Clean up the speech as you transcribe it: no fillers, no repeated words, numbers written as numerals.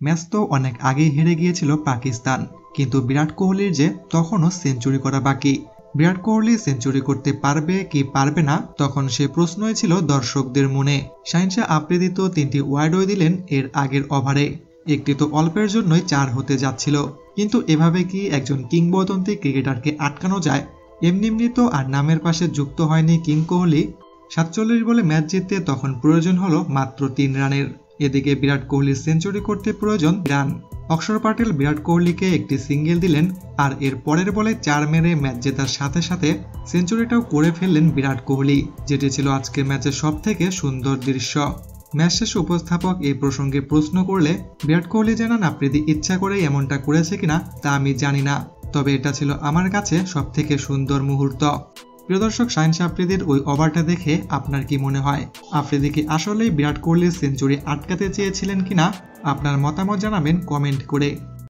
Match তো অনেক আগেই হেরে গিয়েছিল পাকিস্তান, কিন্তু বিরাট কোহলির যে তখনও সেঞ্চুরি করা বাকি। বিরাট কোহলি সেঞ্চুরি করতে পারবে কি পারবে না, তখন সে প্রশ্নই ছিল দর্শকদের মনে। শাহিন শাহ আফ্রিদি তো 3টি ওয়াইডও দিলেন এর আগের ওভারে, একটি তো অল্পের জন্যই 4 হতে যাচ্ছিল। কিন্তু এভাবে কি একজন কিংবদন্তি ক্রিকেটারকে আটকানো যায়? এমনি তো আর নামের পাশে যুক্ত হয়নি কিং কোহলি। 47 বলে ম্যাচ জিততে তখন প্রয়োজন হলো মাত্র 3 রানের। এদিকে বিরাট কোহলির সেঞ্চুরি করতে প্রয়োজন রান। অক্ষর প্যাটেল বিরাট কোহলিকে একটি সিঙ্গেল দিলেন, আর এর পরের বলে 4 মেরে ম্যাচ জেতার সাথে সাথে সেঞ্চুরিটাও করে ফেললেন বিরাট কোহলি, যেটি ছিল আজকের ম্যাচের সবথেকে সুন্দর দৃশ্য। ম্যাচ শেষে উপস্থাপক এই প্রসঙ্গে প্রশ্ন করলে বিরাট কোহলি জানান, আফ্রিদি ইচ্ছা করেই এমনটা করেছে কিনা তা আমি জানি না, তবে এটা ছিল আমার কাছে সবথেকে সুন্দর মুহূর্ত। প্রিয় দর্শক, শাহিন শাহ আফ্রিদির ওই ওভারটা দেখে আপনার কি মনে হয়? আফ্রিদি কি আসলেই বিরাট কোহলির সেঞ্চুরি আটকাতে চেয়েছিলেন কিনা? আপনার মতামত জানাবেন কমেন্ট করে।